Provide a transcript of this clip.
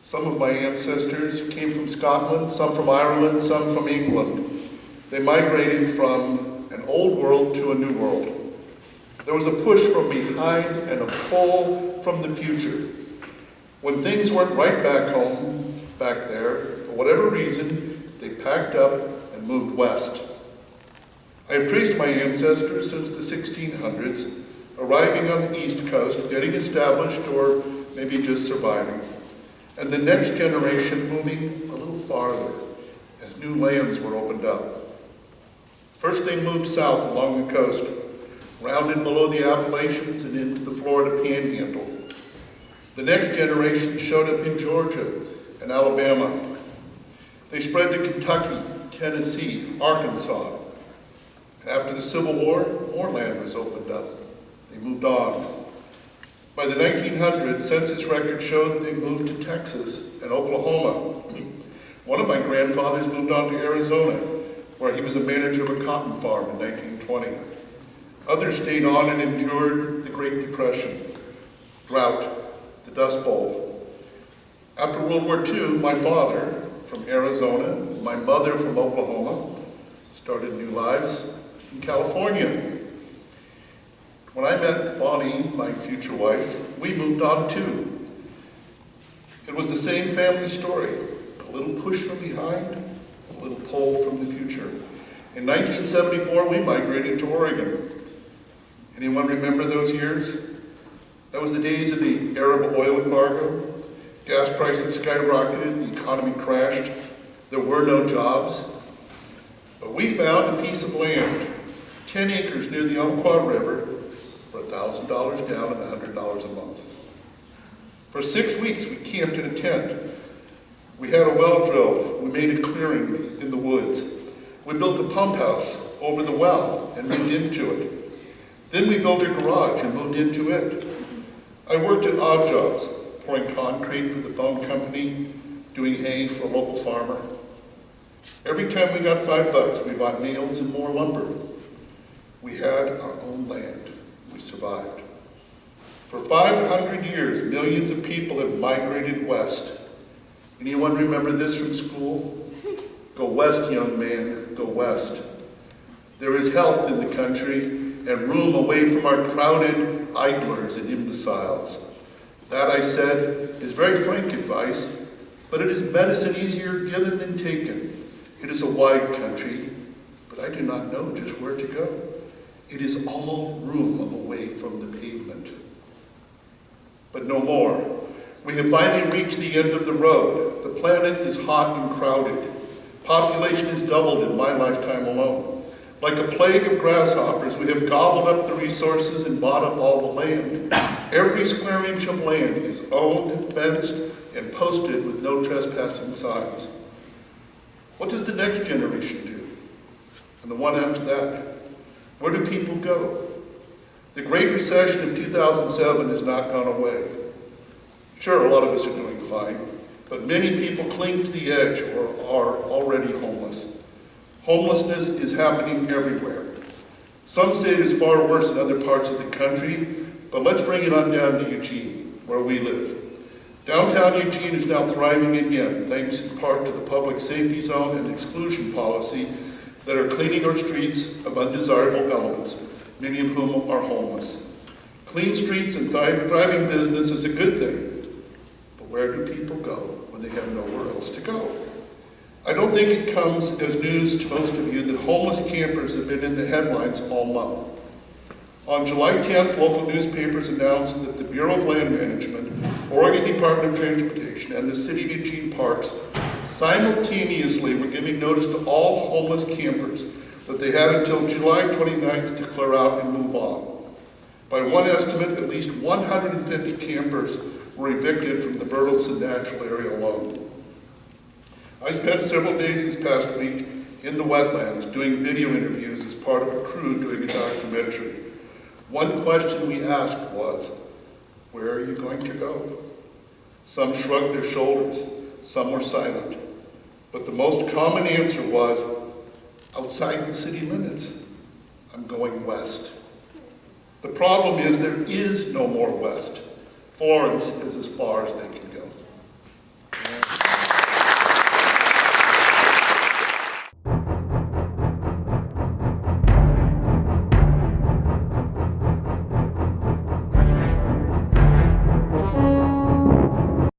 Some of my ancestors came from Scotland, some from Ireland, some from England. They migrated from an old world to a new world. There was a push from behind and a pull from the future. When things weren't right back home, back there, for whatever reason, they packed up and moved west. I have traced my ancestors since the 1600s, arriving on the East Coast, getting established, or maybe just surviving, and the next generation moving a little farther as new lands were opened up. First they moved south along the coast, rounded below the Appalachians and into the Florida Panhandle. The next generation showed up in Georgia and Alabama. They spread to Kentucky, Tennessee, Arkansas. After the Civil War, more land was opened up. They moved on. By the 1900s, census records showed they moved to Texas and Oklahoma. One of my grandfathers moved on to Arizona, where he was a manager of a cotton farm in 1920. Others stayed on and endured the Great Depression, drought, the Dust Bowl. After World War II, my father from Arizona, my mother from Oklahoma, started new lives in California. When I met Bonnie, my future wife, we moved on too. It was the same family story, a little push from behind, a little pull from the future. In 1974, we migrated to Oregon. Anyone remember those years? That was the days of the Arab oil embargo. Gas prices skyrocketed, the economy crashed. There were no jobs. But we found a piece of land, 10 acres near the Umpqua River, for $1,000 down and $100 a month. For 6 weeks, we camped in a tent. We had a well drilled. We made a clearing in the woods. We built a pump house over the well and moved into it. Then we built a garage and moved into it. I worked at odd jobs, pouring concrete for the phone company, doing hay for a local farmer. Every time we got $5, we bought nails and more lumber. We had our own land. We survived. For 500 years, millions of people have migrated west. Anyone remember this from school? Go west, young man, go west. There is health in the country and room away from our crowded idlers and imbeciles. That, I said, is very frank advice, but it is medicine easier given than taken. It is a wide country, but I do not know just where to go. It is all room away from the pavement. But no more. We have finally reached the end of the road. The planet is hot and crowded. Population has doubled in my lifetime alone. Like a plague of grasshoppers, we have gobbled up the resources and bought up all the land. Every square inch of land is owned, fenced, and posted with no trespassing signs. What does the next generation do? And the one after that? Where do people go? The Great Recession of 2007 has not gone away. Sure, a lot of us are doing fine, but many people cling to the edge or are already homeless. Homelessness is happening everywhere. Some say it is far worse in other parts of the country, but let's bring it on down to Eugene, where we live. Downtown Eugene is now thriving again, thanks in part to the public safety zone and exclusion policy that are cleaning our streets of undesirable elements, many of whom are homeless. Clean streets and thriving business is a good thing, but where do people go when they have nowhere else to go? I don't think it comes as news to most of you that homeless campers have been in the headlines all month. On July 10th, local newspapers announced that the Bureau of Land Management, Oregon Department of Transportation, and the City of Eugene Parks simultaneously were giving notice to all homeless campers that they had until July 29th to clear out and move on. By one estimate, at least 150 campers were evicted from the Bertelsmann Natural Area alone. I spent several days this past week in the wetlands doing video interviews as part of a crew doing a documentary. One question we asked was, where are you going to go? Some shrugged their shoulders, some were silent. But the most common answer was, outside the city limits, I'm going west. The problem is there is no more west. Florence is as far as they can go.